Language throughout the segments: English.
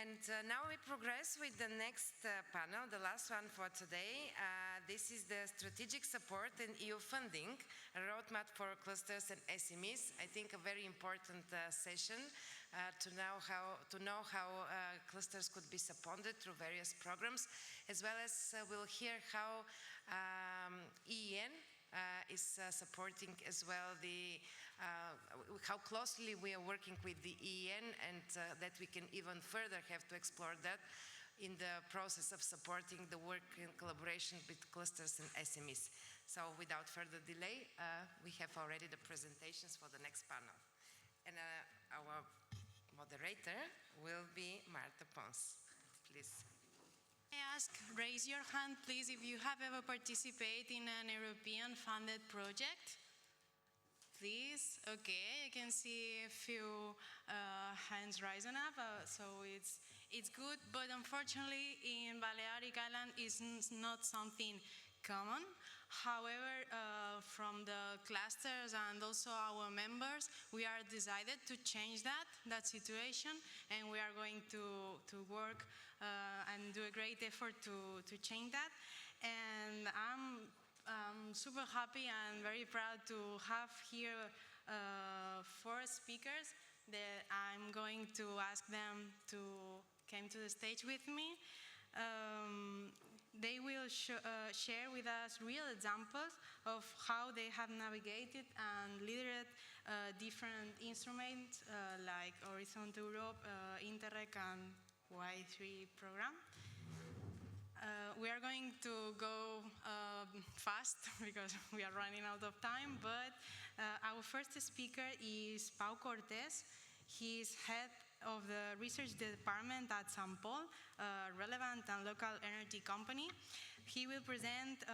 And now we progress with the next panel, the last one for today. This is the strategic support and EU funding, a roadmap for clusters and SMEs. I think a very important session to know how clusters could be supported through various programs, as well as we'll hear how EEN is supporting as well how closely we are working with the EEN, and that we can even further have to explore that in the process of supporting the work in collaboration with clusters and SMEs. So without further delay, we have already the presentations for the next panel. And our moderator will be Marta Pons. Please. I ask, raise your hand, please, if you have ever participated in an European-funded project. Please, okay, I can see a few hands rising up, so it's good, but unfortunately in Balearic Island it's not something common. However, from the clusters and also our members, we are decided to change that situation, and we are going to work and do a great effort to change that. And I'm super happy and very proud to have here 4 speakers that I'm going to ask them to come to the stage with me. They will share with us real examples of how they have navigated and led different instruments like Horizon Europe, Interreg, and Y3 program. We are going to go fast because we are running out of time, but our first speaker is Pau Cortés. He is head of the research department at St. Paul, a relevant and local energy company. He will present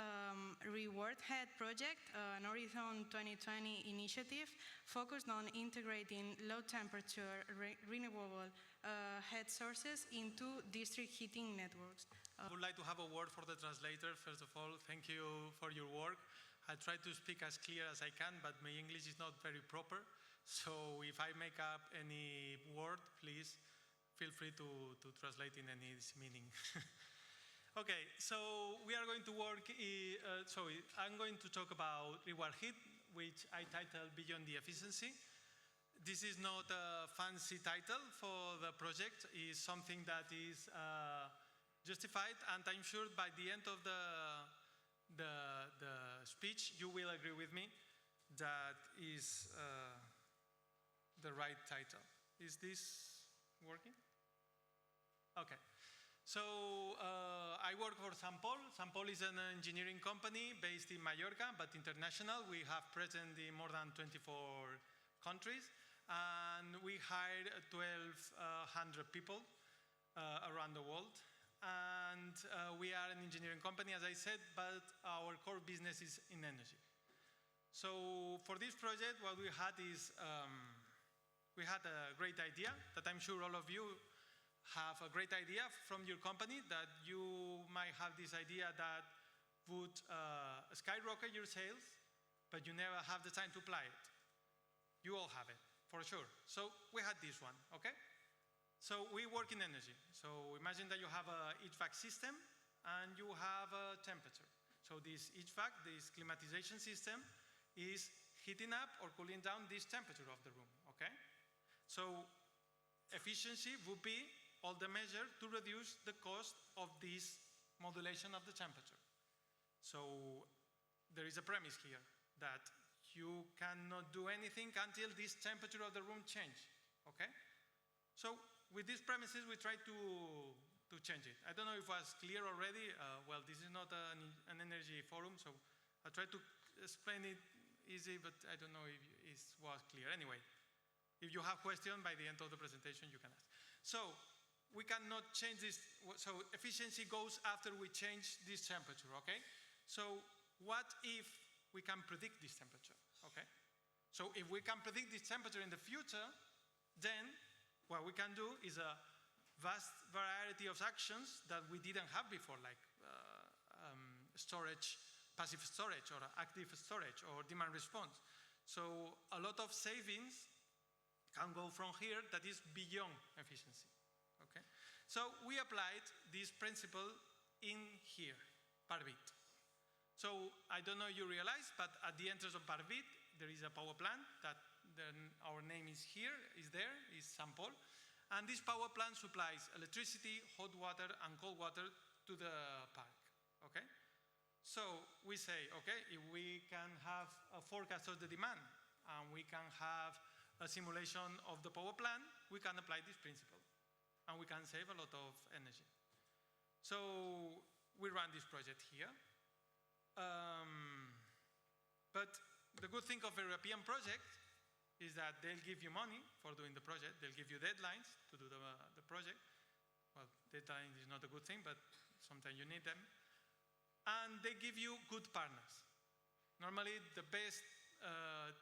Reward Head project, an Horizon 2020 initiative focused on integrating low-temperature renewable heat sources into district heating networks. I would like to have a word for the translator. First of all, thank you for your work. I try to speak as clear as I can, but my English is not very proper. So if I make up any word, please feel free to translate in any meaning. Okay, so we are going to work, I'm going to talk about reward heat, which I titled Beyond the Efficiency. This is not a fancy title for the project. It's something that is justified, and I'm sure by the end of the speech, you will agree with me that is the right title. Is this working? Okay. So I work for St. Paul. St. Paul is an engineering company based in Mallorca, but international. We have presence in more than 24 countries, and we hire 1,200 people around the world. And we are an engineering company, as I said, but our core business is in energy. So for this project, what we had is we had a great idea that I'm sure all of you have a great idea from your company, that you might have this idea that would skyrocket your sales, but you never have the time to apply it. You all have it, for sure. So we had this one, okay? So we work in energy. So imagine that you have a HVAC system and you have a temperature. So this HVAC, this climatization system, is heating up or cooling down this temperature of the room, okay? So efficiency would be all the measure to reduce the cost of this modulation of the temperature. So there is a premise here that you cannot do anything until this temperature of the room change, okay? So with these premises, we try to change it. I don't know if it was clear already. Well, this is not an energy forum, so I try to explain it easy, but I don't know if it was clear. Anyway, if you have questions by the end of the presentation, you can ask. So we cannot change this. So efficiency goes after we change this temperature, okay? So what if we can predict this temperature, okay? So if we can predict this temperature in the future, then what we can do is a vast variety of actions that we didn't have before, like storage, passive storage, or active storage, or demand response. So a lot of savings can go from here that is beyond efficiency, okay? So we applied this principle in here, Parvit. So I don't know if you realize, but at the entrance of Parvit, there is a power plant that our name is here, is there, is St. Paul. And this power plant supplies electricity, hot water, and cold water to the park, okay? So we say, okay, if we can have a forecast of the demand and we can have a simulation of the power plant, we can apply this principle and we can save a lot of energy. So we run this project here. But the good thing of a European project is that they'll give you money for doing the project. They'll give you deadlines to do the project. Well, deadline is not a good thing, but sometimes you need them. And they give you good partners. Normally, the best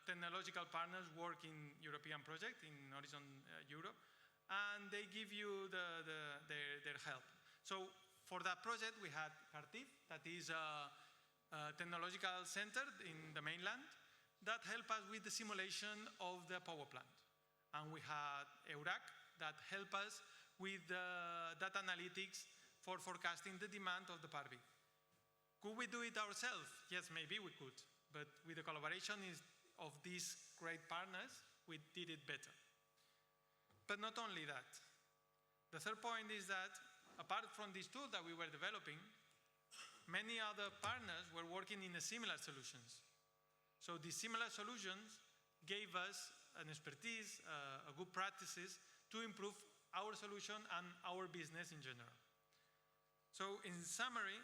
technological partners work in European project, in Horizon Europe, and they give you their help. So for that project, we had Cartif, that is a technological center in the mainland, that helped us with the simulation of the power plant. And we had EURAC that helped us with the data analytics for forecasting the demand of the Parvit. Could we do it ourselves? Yes, maybe we could. But with the collaboration of these great partners, we did it better. But not only that. The third point is that apart from these tools that we were developing, many other partners were working in similar solutions. So these similar solutions gave us an expertise, good practices to improve our solution and our business in general. So in summary,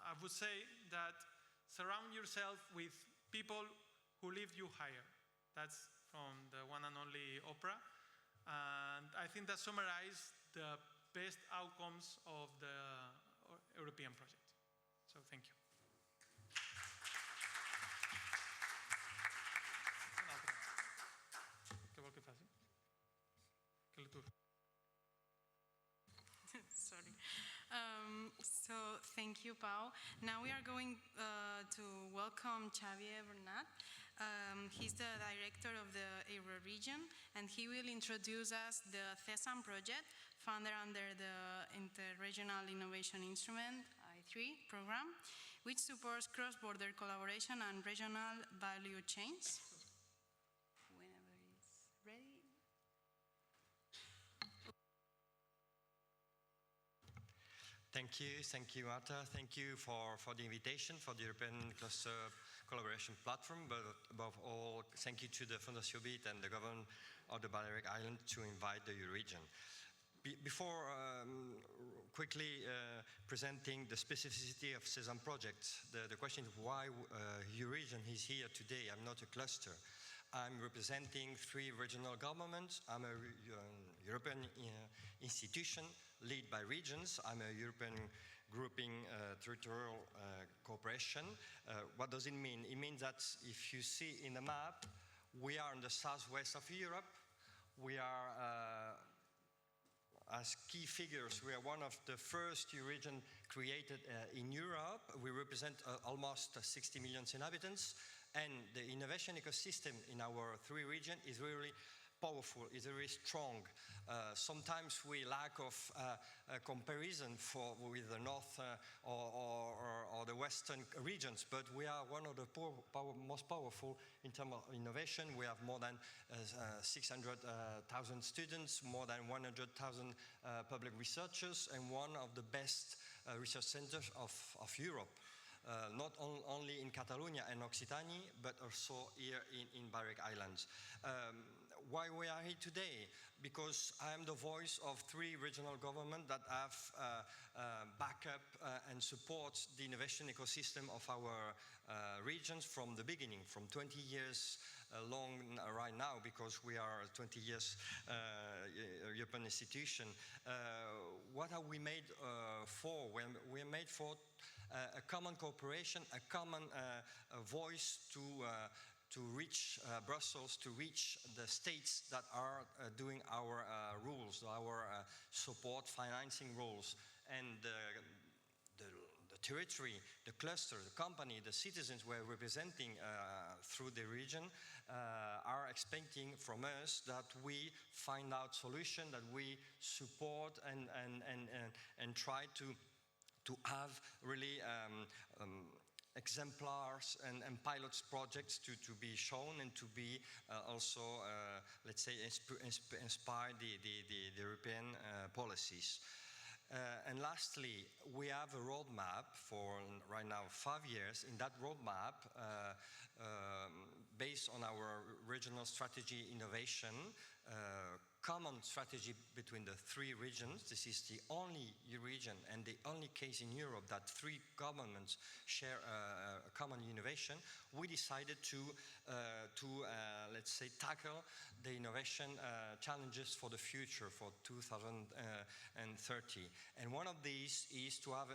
I would say that surround yourself with people who lift you higher. That's from the one and only Oprah. And I think that summarizes the best outcomes of the European project. So thank you. Sorry. So thank you, Pau. Now we are going to welcome Xavier Bernat. He's the director of the Euro region, and he will introduce us the CESAM project, funded under the Interregional Innovation Instrument, I3 program, which supports cross-border collaboration and regional value chains. Whenever it's ready. Thank you, Marta. Thank you for the invitation for the European Cluster Collaboration Platform, but above all, thank you to the Fondation BIT and the government of the Balearic Islands to invite the Euroregion. Before quickly presenting the specificity of CESAM projects, the question is why Euroregion is here today. I'm not a cluster. I'm representing 3 regional governments. I'm a European institution led by regions. I'm a European grouping territorial cooperation. What does it mean? It means that if you see in the map, we are in the southwest of Europe. We are, as key figures, we are one of the first Euroregion created in Europe. We represent almost 60 million inhabitants. And the innovation ecosystem in our 3 regions is really powerful, is very strong. Sometimes we lack of comparison with the north or the western regions, but we are one of the most powerful in terms of innovation. We have more than 600,000 students, more than 100,000 public researchers, and one of the best research centers of Europe. Not only in Catalonia and Occitanie, but also here in Balearic Islands. Why we are here today? Because I am the voice of 3 regional governments that have backup and support the innovation ecosystem of our regions from the beginning, from 20 years long right now, because we are a 20 years European institution. What are we made for? We are made for a common cooperation, a common voice to reach Brussels, to reach the states that are doing our rules, our support financing rules. And the territory, the cluster, the company, the citizens we're representing through the region are expecting from us that we find out solutions, that we support and try to have really exemplars and pilots projects to be shown and to be also, let's say, inspire the European policies. And lastly, we have a roadmap for right now 5 years. In that roadmap, based on our regional strategy innovation, common strategy between the 3 regions. This is the only region and the only case in Europe that 3 governments share a common innovation. We decided to let's say, tackle the innovation challenges for the future, for 2030. And one of these is to have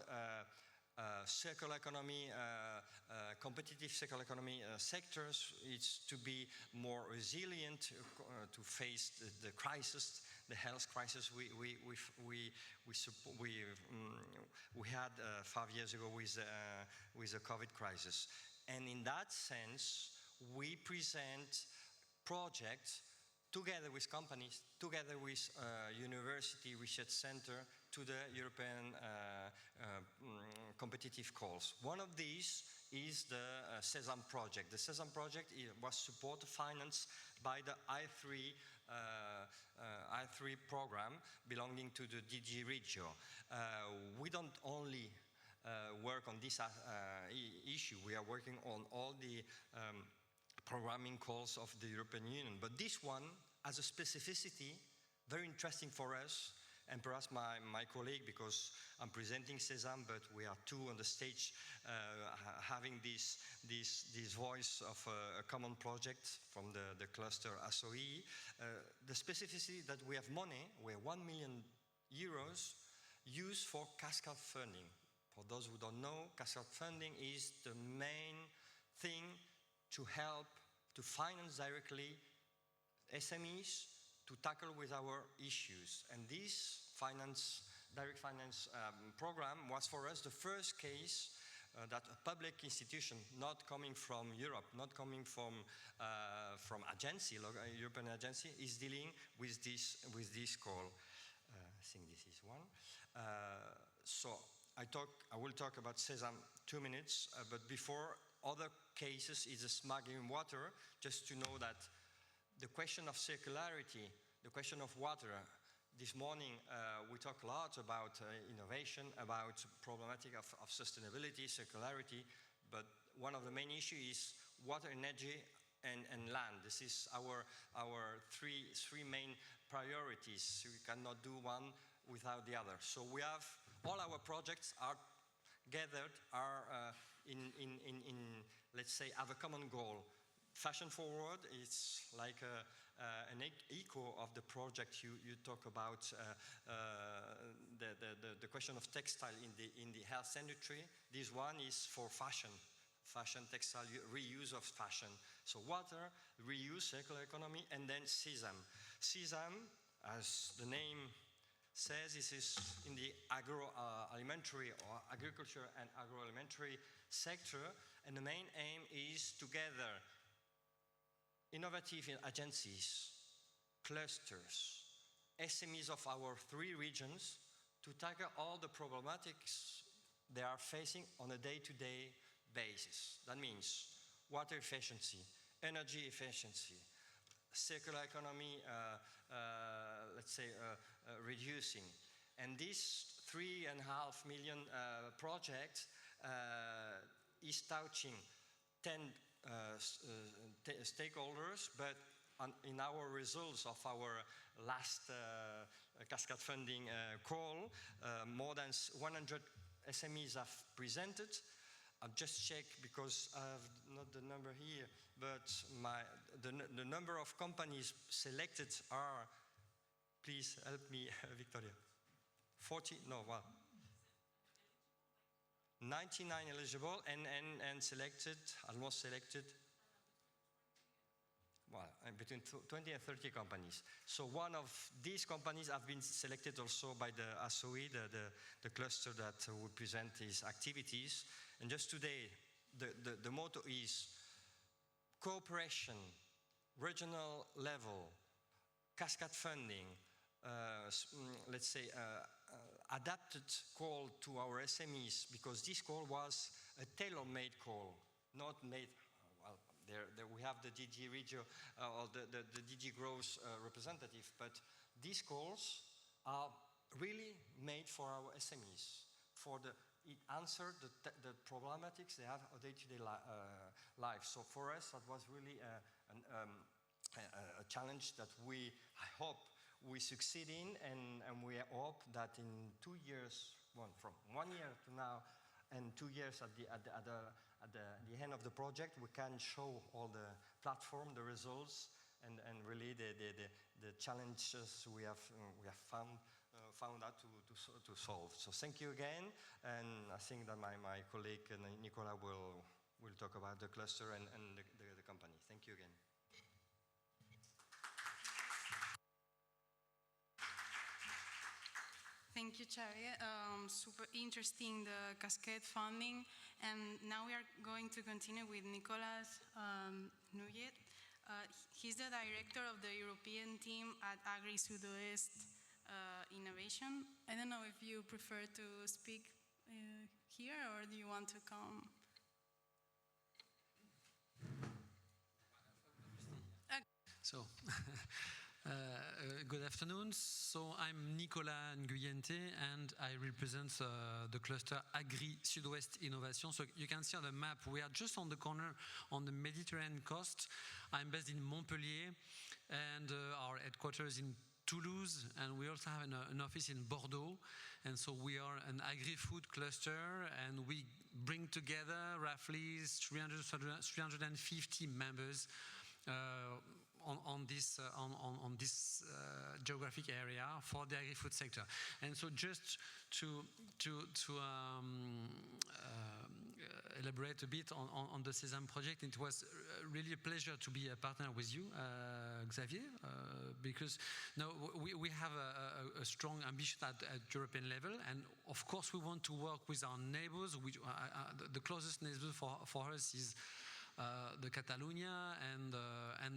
circular economy, competitive circular economy sectors. It's to be more resilient to face the crisis, the health crisis we had 5 years ago with the COVID crisis. And in that sense, we present projects together with companies, together with university research center, to the European competitive calls. One of these is the SESAM project. The SESAM project was support financed by the I3 program belonging to the DG Regio. We don't only work on this issue, we are working on all the programming calls of the European Union. But this one has a specificity, very interesting for us, and perhaps my colleague, because I'm presenting SESAM, but we are 2 on the stage having this voice of a common project from the cluster SOE. The specificity that we have money, we have 1 million euros used for cascade funding. For those who don't know, cascade funding is the main thing to help to finance directly SMEs to tackle with our issues. And this direct finance program was for us the first case that a public institution, not coming from Europe, not coming from agency, European agency, is dealing with this call. I think this is one. So I will talk about SESAM 2 minutes, but before, other cases is the smart drinking water, just to know that the question of circularity, the question of water, this morning we talk a lot about innovation, about problematic of sustainability, circularity, but one of the main issues is water, energy, and land. This is our three main priorities. We cannot do one without the other. So we have, all our projects are gathered, let's say, have a common goal. Fashion Forward is like an echo of the project you talk about, the question of textile in the health industry. This one is for fashion, textile, reuse of fashion. So water, reuse, circular economy, and then SESAM. SESAM, as the name says, this is in the agroalimentary or agriculture and agroalimentary sector, and the main aim is to gather innovative agencies, clusters, SMEs of our 3 regions to tackle all the problematics they are facing on a day-to-day basis. That means water efficiency, energy efficiency, circular economy, let's say, reducing. And this 3.5 million project is touching 10 stakeholders, but in our results of our last cascade funding call, more than 100 SMEs have presented. I've just checked because I have not the number here, but the number of companies selected are, please help me, Victoria. 40, no, what? 99 eligible and selected, almost selected. between 20 and 30 companies. So one of these companies have been selected also by the ASOE, the cluster that will present its activities. And just today, the motto is cooperation, regional level, cascade funding, let's say adapted call to our SMEs, because this call was a tailor-made call, not made, there we have the DG Regio or the DG Growth representative, but these calls are really made for our SMEs, it answered the problematics they have of day-to-day life. So for us, that was really a challenge that I hope we succeed in, and we hope that in 2 years, from 1 year to now, and 2 years at the end of the project, we can show all the platform, the results, and really the challenges we have found out to solve. So thank you again, and I think that my colleague Nicola will talk about the cluster and the company. Thank you again. Thank you, Xavier. Super interesting, the cascade funding. And now we are going to continue with Nicolas Nuyet. He's the director of the European team at Agri Sudoest Innovation. I don't know if you prefer to speak here, or do you want to come? So, good afternoon. So I'm Nicolas Nguyente, and I represent the cluster Agri Sud-Ouest Innovation. So you can see on the map, we are just on the corner on the Mediterranean coast. I'm based in Montpellier, and our headquarters in Toulouse, and we also have an office in Bordeaux. And so we are an agri-food cluster, and we bring together roughly 350 members on this geographic area for the agri-food sector. And so just to elaborate a bit on the Sésame project, it was really a pleasure to be a partner with you, Xavier, because now we have a strong ambition at European level, and of course we want to work with our neighbors. The closest neighbor for us is the Catalonia, and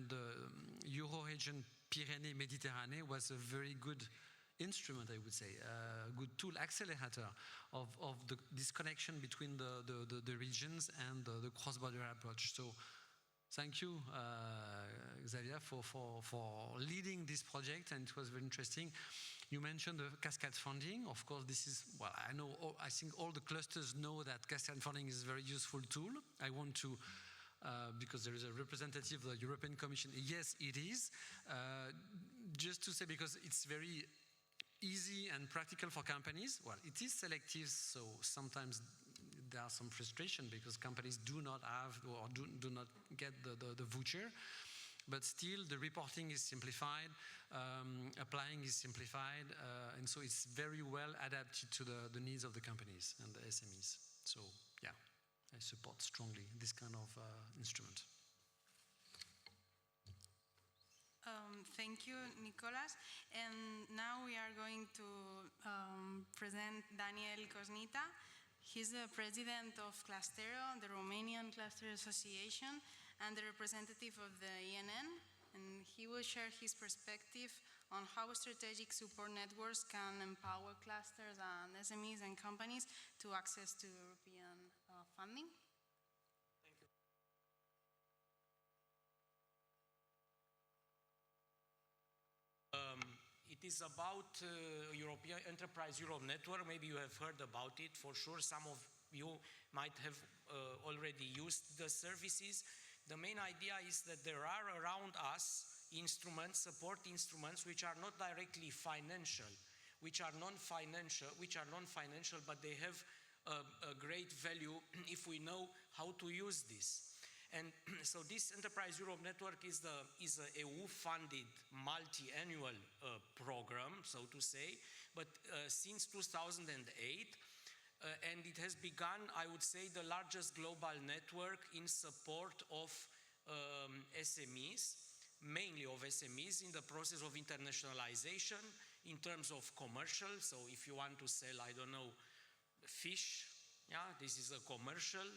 the Euro region Pyrénées-Méditerranée was a very good instrument, I would say, a good tool, accelerator of this connection between the regions and the cross-border approach. So thank you, Xavier, for leading this project, and it was very interesting. You mentioned the cascade funding. Of course, this is, I think all the clusters know that cascade funding is a very useful tool. I want to because there is a representative of the European Commission. Yes, it is. Just to say, because it's very easy and practical for companies. Well, it is selective, so sometimes there are some frustration because companies do not have or do not get the voucher. But still, the reporting is simplified, applying is simplified, and so it's very well adapted to the needs of the companies and the SMEs. So, yeah. I support strongly this kind of instrument. Thank you, Nicolas. And now we are going to present Daniel Cosnita. He's the president of Clustero, the Romanian Cluster Association, and the representative of the ENN. And he will share his perspective on how strategic support networks can empower clusters and SMEs and companies to access to European funding. Thank you. It is about European Enterprise Europe Network. Maybe you have heard about it. For sure, some of you might have already used the services. The main idea is that there are around us instruments, support instruments, which are not directly financial, which are non-financial, but they have a great value if we know how to use this. And so this Enterprise Europe Network is a EU-funded multi-annual program, so to say, but since 2008, and it has begun, I would say, the largest global network in support of SMEs. mainly of SMEs in the process of internationalization in terms of commercial. So if you want to sell, I don't know, fish, yeah, this is a commercial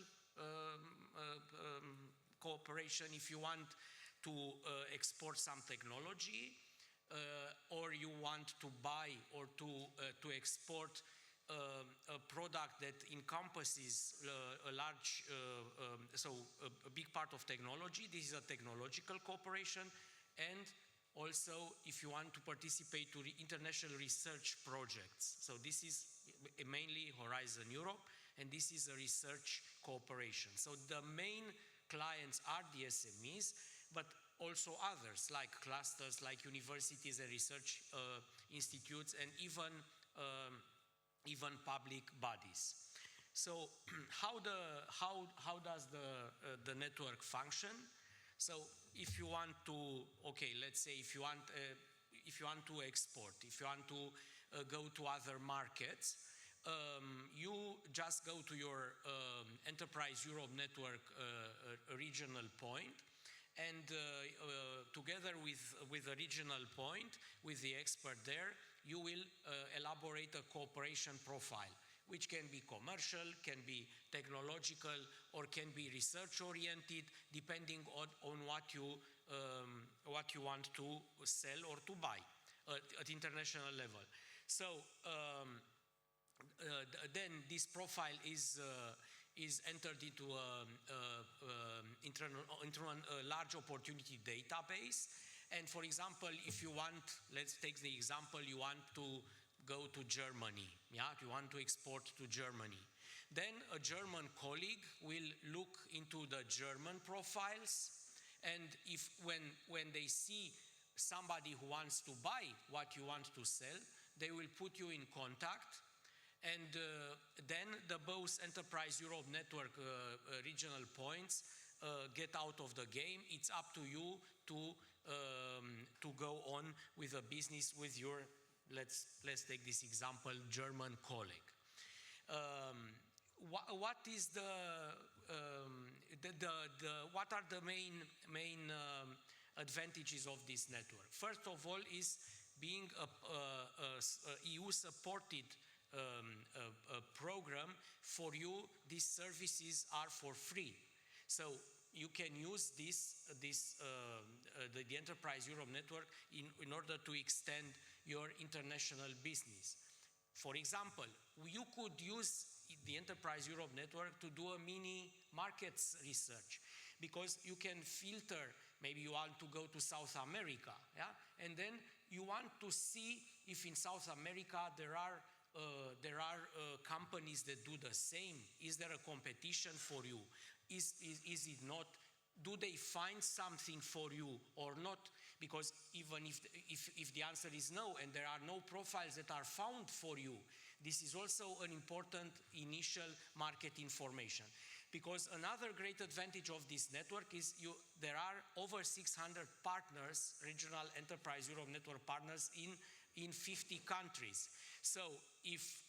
cooperation. If you want to export some technology, or you want to buy or to export a product that encompasses a large, a big part of technology, this is a technological cooperation. And also if you want to participate to international research projects. So this is mainly Horizon Europe, and this is a research cooperation. So the main clients are the SMEs, but also others like clusters, like universities and research institutes, and even public bodies. So how does the network function? So if you want to, okay, let's say if you want to export, if you want to go to other markets, you just go to your Enterprise Europe Network regional point, and together with a regional point, with the expert there, you will elaborate a cooperation profile, which can be commercial, can be technological, or can be research-oriented, depending on what you want to sell or to buy at international level. So then this profile is entered into a large opportunity database. And for example, if you want, let's take the example, you want to go to Germany, yeah, you want to export to Germany. Then a German colleague will look into the German profiles, and if when they see somebody who wants to buy what you want to sell, they will put you in contact. And then the both Enterprise Europe Network regional points get out of the game. It's up to you to go on with a business with your, let's take this example, German colleague. What is what are the main advantages of this network? First of all, is being a EU-supported program. For you, these services are for free. So you can use the Enterprise Europe Network in order to extend your international business. For example, you could use the Enterprise Europe Network to do a mini markets research, because you can filter, maybe you want to go to South America, yeah? And then you want to see if in South America there are companies that do the same. Is there a competition for you? Is it not? Do they find something for you or not? Because even if the answer is no, and there are no profiles that are found for you, this is also an important initial market information. Because another great advantage of this network is there are over 600 partners, regional Enterprise Europe Network partners in 50 countries. So if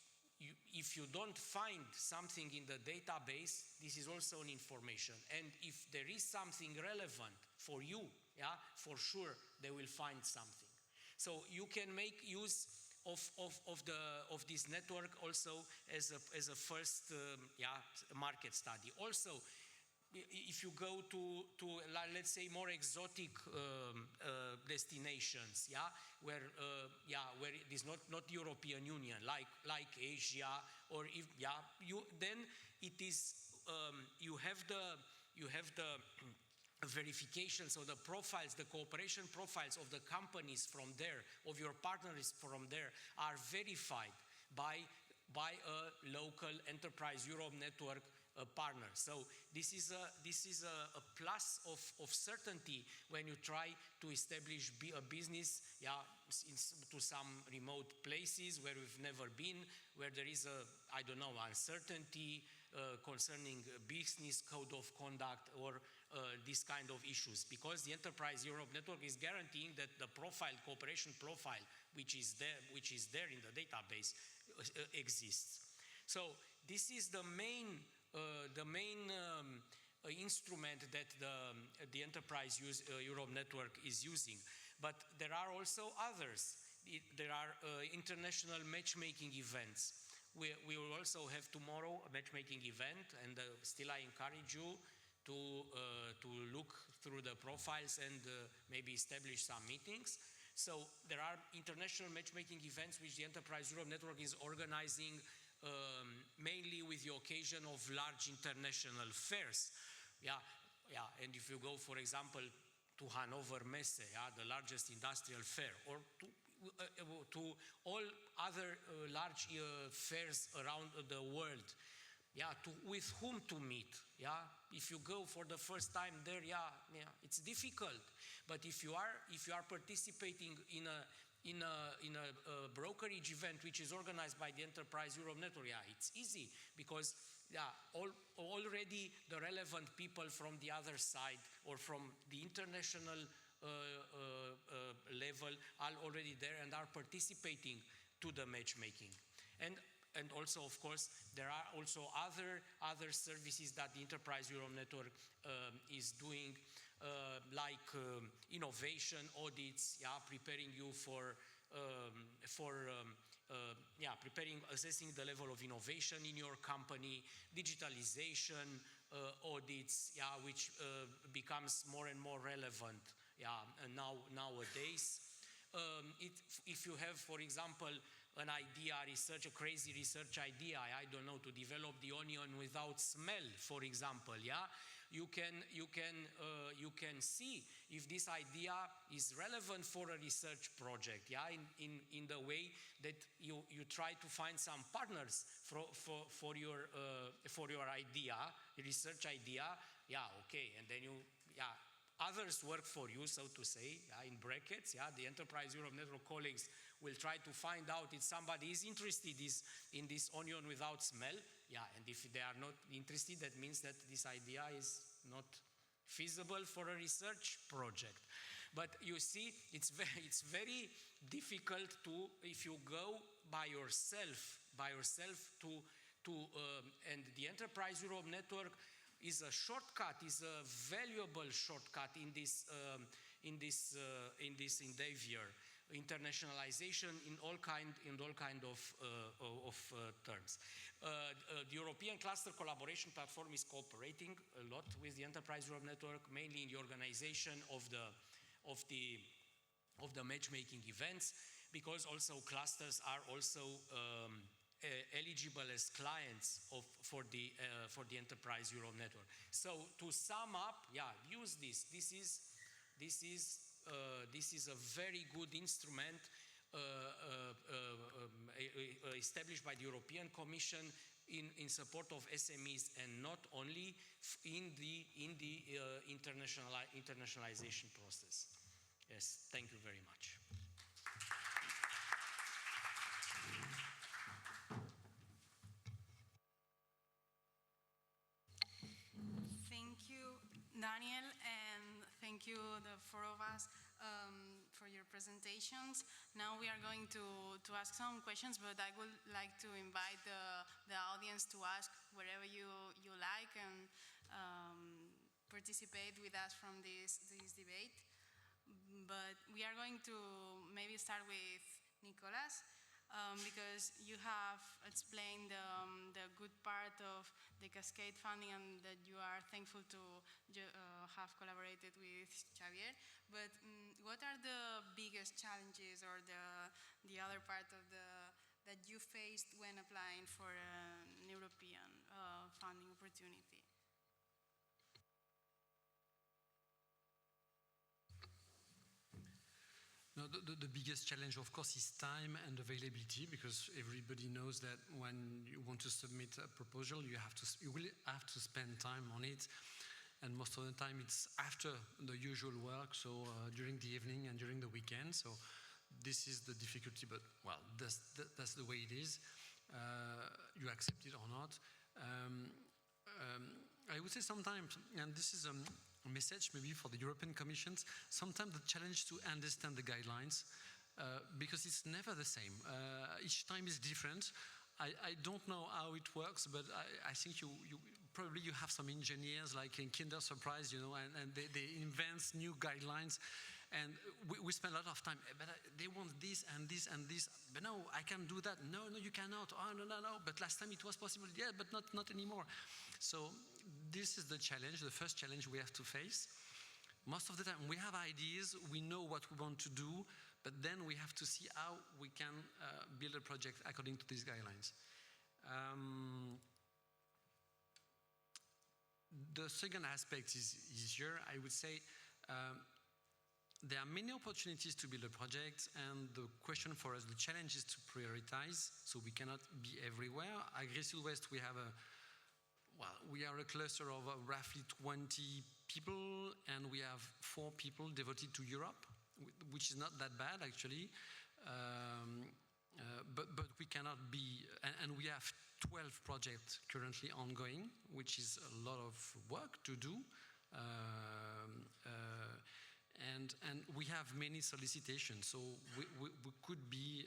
you don't find something in the database, this is also an information. And if there is something relevant for you, yeah, for sure they will find something. So you can make use of this network also as a first market study. Also, if you go to let's say more exotic destinations, where it is not European Union, like Asia, or then it is you have the verification, so the profiles, the cooperation profiles of the companies from there, of your partners from there, are verified by a local Enterprise Europe Network partner. So this is a plus of certainty when you try to establish a business, to some remote places where we've never been, where there is uncertainty concerning business code of conduct or these kind of issues, because the Enterprise Europe Network is guaranteeing that the cooperation profile, which is there in the database, exists. So this is the main instrument that the Enterprise Europe Network is using. But there are also others. There are international matchmaking events. We will also have tomorrow a matchmaking event, and still I encourage you to look through the profiles and maybe establish some meetings. So there are international matchmaking events which the Enterprise Europe Network is organizing mainly with the occasion of large international fairs. And if you go, for example, to Hannover Messe, the largest industrial fair, or to all other large fairs around the world, with whom to meet. If you go for the first time there, it's difficult. But if you are participating in a brokerage event which is organized by the Enterprise Europe Network, it's easy, because already the relevant people from the other side or from the international level are already there and are participating to the matchmaking. And also, of course, there are also other services that the Enterprise Europe Network is doing, like innovation audits, preparing you assessing the level of innovation in your company, digitalization audits, which becomes more and more relevant, nowadays. If you have, for example, an idea, a crazy research idea, I don't know, to develop the onion without smell, for example, you can see if this idea is relevant for a research project, in the way that you try to find some partners for your idea, research idea, and then others work for you, so to say, in brackets. The Enterprise Europe Network colleagues will try to find out if somebody is interested in this onion without smell. And if they are not interested, that means that this idea is not feasible for a research project. But you see, it's very difficult if you go by yourself and the Enterprise Europe Network is a shortcut, is a valuable shortcut in this endeavor, internationalization in all kind of terms. The European Cluster Collaboration Platform is cooperating a lot with the Enterprise Europe Network, mainly in the organization of the matchmaking events, because also clusters are also eligible as clients for the Enterprise Europe Network. So to sum up, use this. This is a very good instrument established by the European Commission in support of SMEs, and not only in the internationalization process. Yes, thank you very much. Daniel, and thank you, the four of us, for your presentations. Now we are going to ask some questions, but I would like to invite the audience to ask whatever you like and participate with us from this debate. But we are going to maybe start with Nicolas, because you have explained the good part of the Cascade funding and that you are thankful to have collaborated with Xavier. But what are the biggest challenges or the other part of that you faced when applying for an European funding opportunity? No, the biggest challenge, of course, is time and availability, because everybody knows that when you want to submit a proposal, you will have to spend time on it, and most of the time it's after the usual work, so during the evening and during the weekend. So this is the difficulty, but well, that's the way it is. You accept it or not. I would say sometimes, and this is a message maybe for the European Commission, sometimes the challenge to understand the guidelines, because it's never the same. Each time is different. I don't know how it works, but I think you probably you have some engineers like in Kinder Surprise, you know, and they invent new guidelines. And we spend a lot of time, but they want this and this and this. But no, I can do that. No, you cannot. Oh, no. But last time it was possible. Yeah, but not anymore. So this is the challenge, the first challenge we have to face. Most of the time we have ideas, we know what we want to do, but then we have to see how we can build a project according to these guidelines. The second aspect is easier, I would say. There are many opportunities to build a project, and the question for us, the challenge is to prioritize, so we cannot be everywhere. Agri-Sud-Ouest, we are a cluster of roughly 20 people, and we have 4 people devoted to Europe, which is not that bad, actually. But we cannot be, and we have 12 projects currently ongoing, which is a lot of work to do. And we have many solicitations, so we could be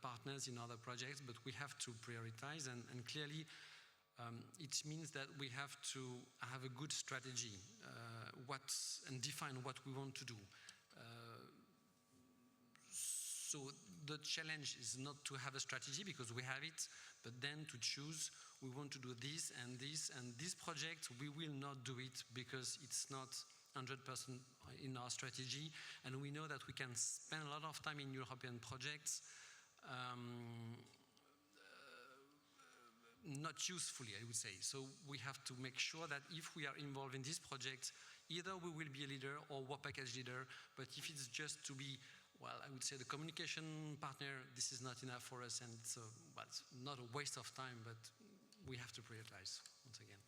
partners in other projects, but we have to prioritize, and clearly it means that we have to have a good strategy and define what we want to do. So the challenge is not to have a strategy because we have it, but then to choose, we want to do this and this, and this project, we will not do it because it's not 100% in our strategy, and we know that we can spend a lot of time in European projects not usefully, I would say. So we have to make sure that if we are involved in this project, either we will be a leader or work package leader, but if it's just to be, well, I would say the communication partner, this is not enough for us, and it's not a waste of time, but we have to prioritize once again.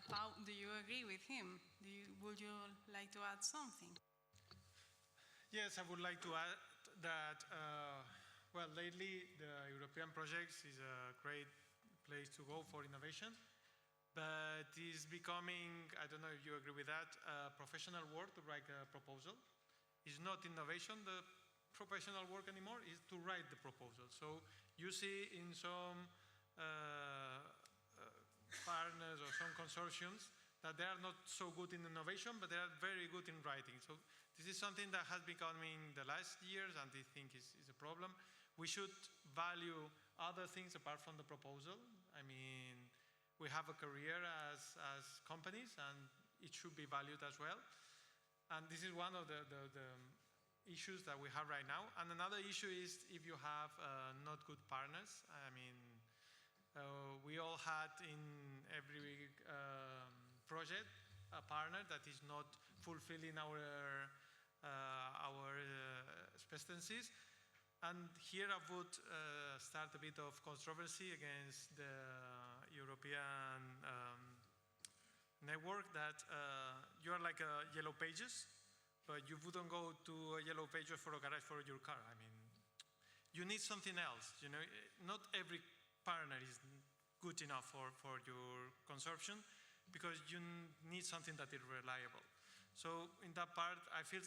Pau, do you agree with him? Would you like to add something? Yes, I would like to add that, well, lately the European projects is a great place to go for innovation, but it's becoming, I don't know if you agree with that, professional work to write a proposal. It's not innovation, the professional work anymore, is to write the proposal. So you see in some partners or some consortiums that they are not so good in innovation, but they are very good in writing. So this is something that has become in the last years, and I think is a problem. We should value other things apart from the proposal. I mean, we have a career as companies, and it should be valued as well. And this is one of the issues that we have right now. And another issue is if you have not good partners. I mean, we all had in every project a partner that is not fulfilling our expectancies. And here I would start a bit of controversy against the European network that you are like a Yellow Pages, but you wouldn't go to a Yellow Pages for a garage for your car. I mean, you need something else. You know, not every partner is good enough for your consumption, because you need something that is reliable. So in that part, I feel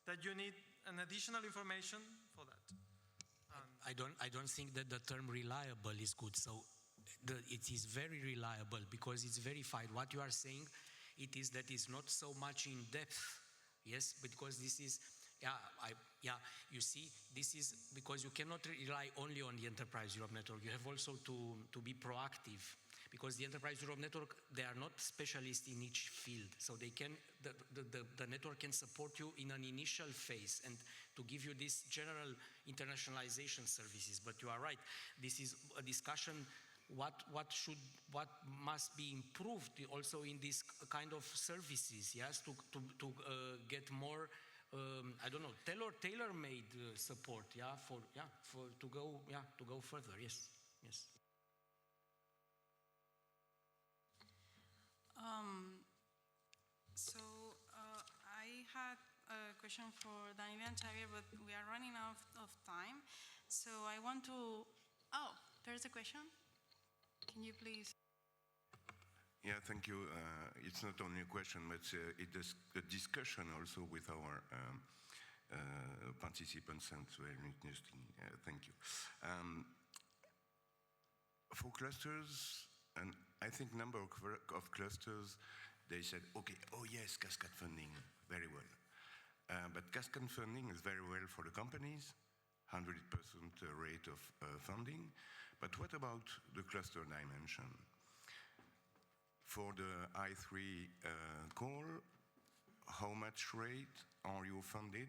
that you need an additional information for that. I don't think that the term reliable is good. So it is very reliable because it's verified. What you are saying, it is that it's not so much in depth, yes, because this is, you see, this is because you cannot rely only on the Enterprise Europe Network. You have also to be proactive, because the Enterprise Europe Network, they are not specialists in each field. So they can, the network can support you in an initial phase and to give you this general internationalization services. But you are right, this is a discussion what must be improved also in this kind of services, yes, to get more I don't know, tailor-made support, to go further. Yes. So I had a question for Daniel and Xavier, but we are running out of time. So I want to. Oh, there's a question. Can you please? Yeah, thank you. It's not only a question, but it is a discussion also with our participants. That's very interesting. Thank you. For clusters, and I think number of clusters, they said, okay, oh yes, cascade funding, very well. But cascade funding is very well for the companies, 100% rate of funding. But what about the cluster dimension? For the I3 call, how much rate are you funded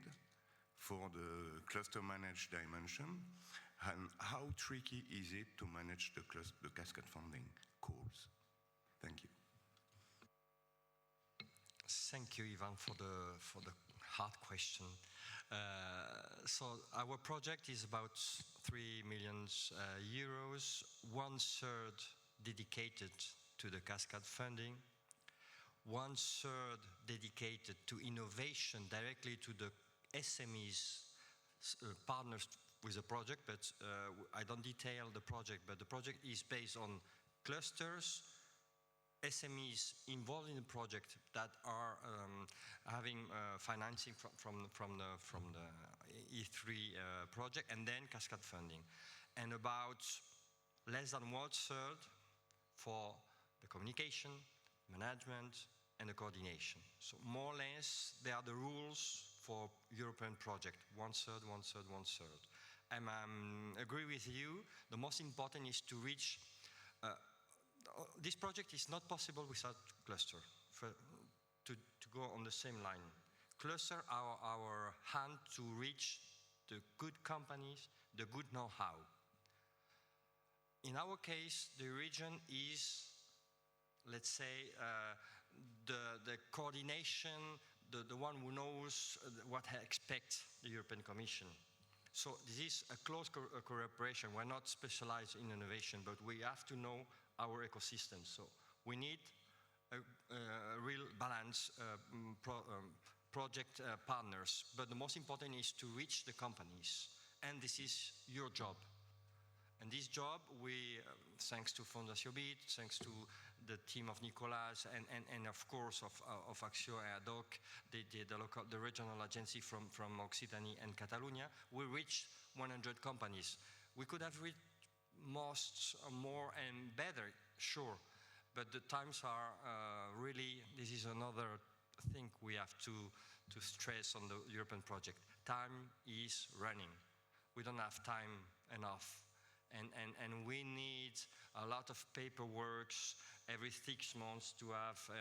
for the cluster managed dimension? And how tricky is it to manage the cascade funding calls? Thank you. Thank you, Ivan, for the hard question. So our project is about 3 million euros, 1/3 dedicated to the cascade funding, 1/3 dedicated to innovation directly to the SMEs partners with the project, but I don't detail the project, but the project is based on clusters, SMEs involved in the project that are having financing from the E3 project, and then cascade funding. And about less than 1/3 for the communication, management, and the coordination. So more or less, they are the rules for European project, 1/3, 1/3, 1/3. And I agree with you, the most important is to reach, this project is not possible without cluster, to go on the same line. Cluster are our hand to reach the good companies, the good know-how. In our case, the region is, let's say, the coordination, the one who knows what I expect the European Commission. So this is a close cooperation. We're not specialized in innovation, but we have to know our ecosystem. So we need a real balance project partners. But the most important is to reach the companies. And this is your job. And this job, we, thanks to Fondation BIT, thanks to the team of Nicolas, and of course of Axio and Ad hoc, the regional agency from Occitanie and Catalonia, we reached 100 companies. We could have reached more and better, sure, but the times are really, this is another thing we have to stress on the European project. Time is running. We don't have time enough. And we need a lot of paperwork every 6 months to have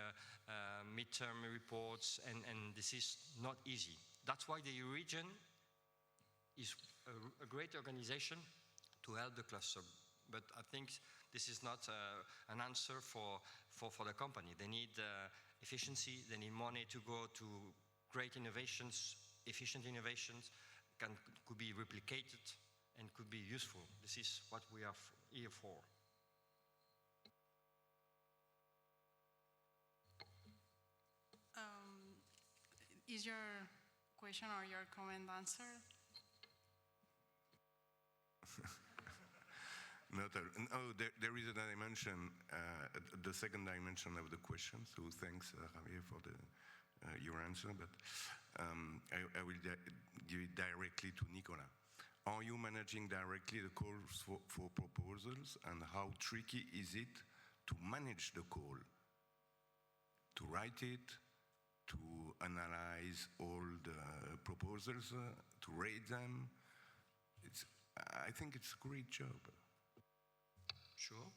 midterm reports, and this is not easy. That's why the region is a great organization to help the cluster. But I think this is not an answer for the company. They need efficiency, they need money to go to great innovations, efficient innovations, could be replicated, and could be useful. This is what we are here for. Is your question or your comment answered? There is a dimension, the second dimension of the question, so thanks, Javier, for your answer, but I will give it directly to Nicolas. Are you managing directly the calls for proposals, and how tricky is it to manage the call? To write it, to analyze all the proposals, to rate them? I think it's a great job. Sure.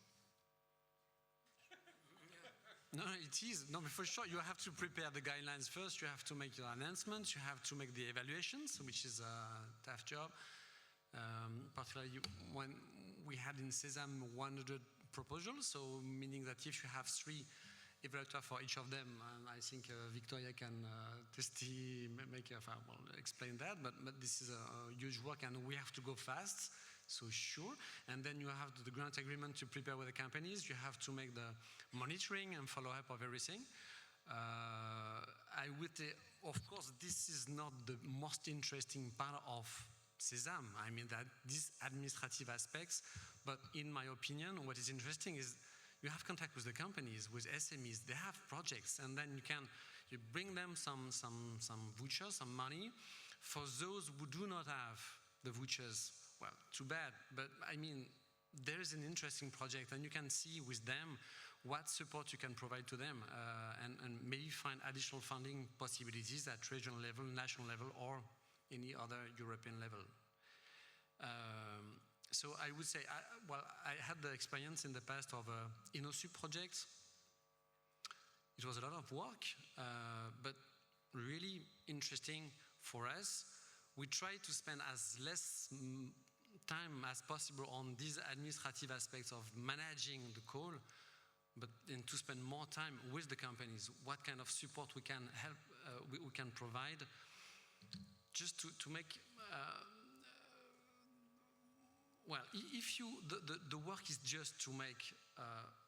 No, it is. No, but for sure, you have to prepare the guidelines first. You have to make your announcements. You have to make the evaluations, which is a tough job. Particularly when we had in Sesame 100 proposals, so meaning that if you have 3 evaluators for each of them, and I think Victoria can explain that, but this is a huge work, and we have to go fast, so sure. And then you have the grant agreement to prepare with the companies. You have to make the monitoring and follow-up of everything. I would say, of course, this is not the most interesting part of Sesame. I mean, that these administrative aspects, but in my opinion, what is interesting is you have contact with the companies, with SMEs, they have projects, and then you bring them some vouchers, some money for those who do not have the vouchers, well, too bad. But I mean, there is an interesting project, and you can see with them what support you can provide to them, and maybe find additional funding possibilities at regional level, national level, or any other European level. So I would say, I had the experience in the past of InnoSup projects. It was a lot of work, but really interesting for us. We try to spend as less time as possible on these administrative aspects of managing the call, but then to spend more time with the companies, what kind of support we can help, we can provide, just to make, well, if you, the work is just to make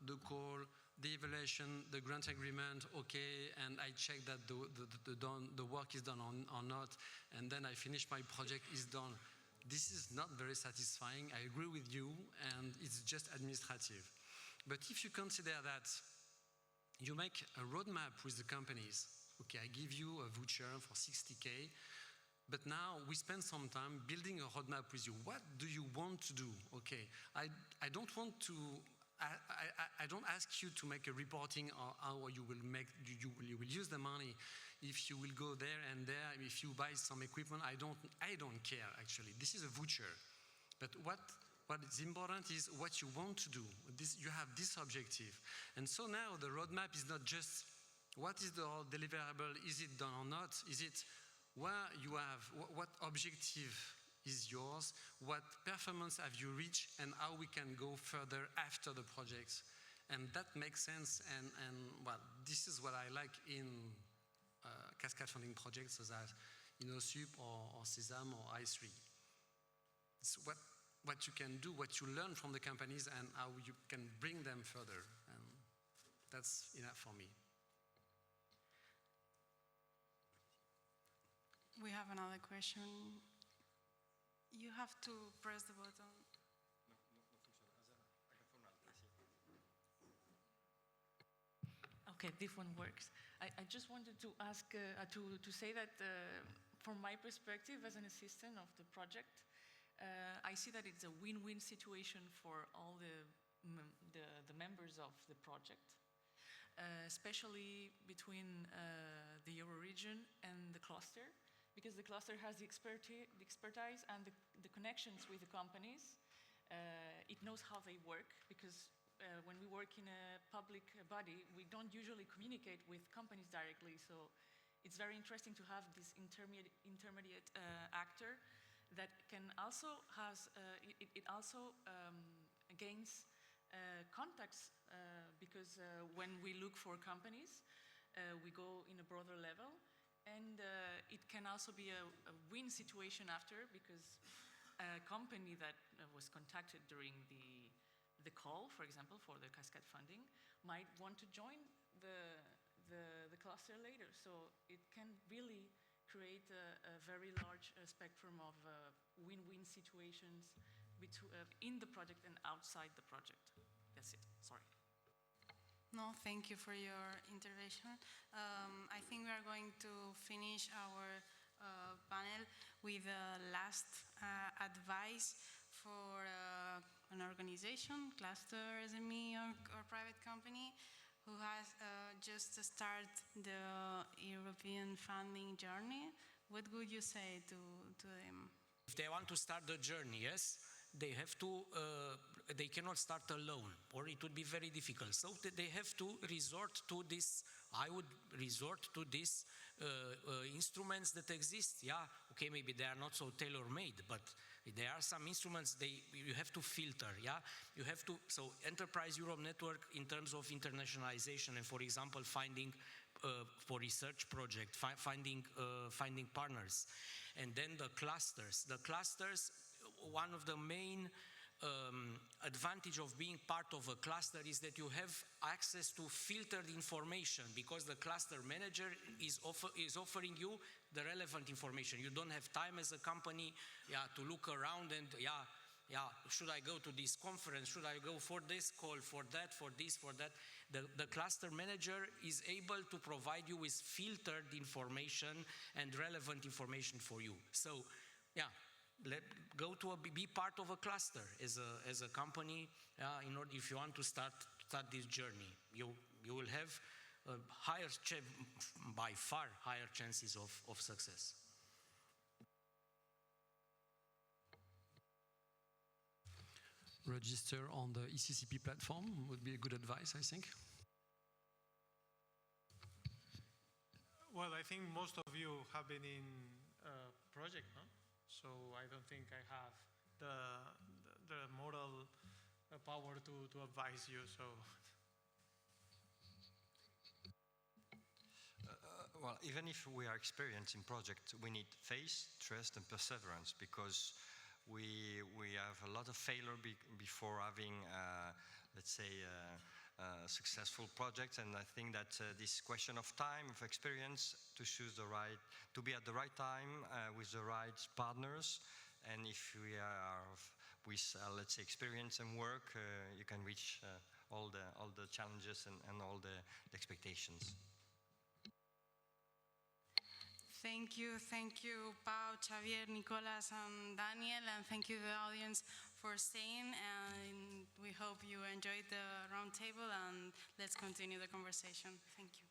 the call, the evaluation, the grant agreement, okay, and I check that the work is done or not, and then I finish my project, is done. This is not very satisfying, I agree with you, and it's just administrative. But if you consider that you make a roadmap with the companies, okay, I give you a voucher for 60K, but now we spend some time building a roadmap with you. What do you want to do? Okay, I don't want to, I don't ask you to make a reporting on how you will make, you will use the money. If you will go there and there, if you buy some equipment, I don't care actually. This is a voucher. But what is important is what you want to do. You have this objective. And so now the roadmap is not just what is the deliverable, is it done or not? Is it where you have, what objective is yours, what performance have you reached, and how we can go further after the project. And that makes sense, and well, this is what I like in cascade funding projects such as InnoSup or SESAM or I3. It's what you can do, what you learn from the companies, and how you can bring them further. And that's enough for me. We have another question. You have to press the button. Okay, this one works. I just wanted to ask, to say that from my perspective as an assistant of the project, I see that it's a win-win situation for all the members of the project, especially between the Euro region and the cluster, because the cluster has the expertise and the connections with the companies. It knows how they work, because when we work in a public body, we don't usually communicate with companies directly. So it's very interesting to have this intermediate actor that can also it also gains contacts, because when we look for companies, we go in a broader level, and it can also be a win situation after, because a company that was contacted during the call, for example, for the cascade funding, might want to join the cluster later. So it can really create a very large spectrum of win-win situations in the project and outside the project. That's it. Sorry. No, thank you for your intervention. I think we are going to finish our panel with the last advice for an organization, cluster, SME, or private company who has just started the European funding journey. What would you say to them? If they want to start the journey, yes, they have to, they cannot start alone, or it would be very difficult. So they have to resort to this, I would resort to these instruments that exist. Yeah, okay, maybe they are not so tailor-made, but there are some instruments you have to filter, yeah? You have to, so Enterprise Europe Network in terms of internationalization and, for example, finding for research project, finding partners. And then the clusters. The clusters, one of the main advantage of being part of a cluster is that you have access to filtered information, because the cluster manager is offering you the relevant information. You don't have time as a company, yeah, to look around and, yeah, yeah, should I go to this conference? Should I go for this call, for that, for this, for that? The cluster manager is able to provide you with filtered information and relevant information for you. So, yeah, be part of a cluster as a company. In order, if you want to start this journey, you will have by far higher chances of success. Register on the ECCP platform would be a good advice, I think. Well, I think most of you have been in a project, no? So I don't think I have the moral power to advise you. So. Well, even if we are experienced in project, we need faith, trust, and perseverance, because we have a lot of failure before having, let's say, successful projects. And I think that this question of time, of experience, to be at the right time with the right partners. And if we are with, let's say, experience and work, you can reach all the challenges and all the expectations. Thank you, Pau, Xavier, Nicolas, and Daniel, and thank you the audience for staying, and we hope you enjoyed the roundtable, and let's continue the conversation. Thank you.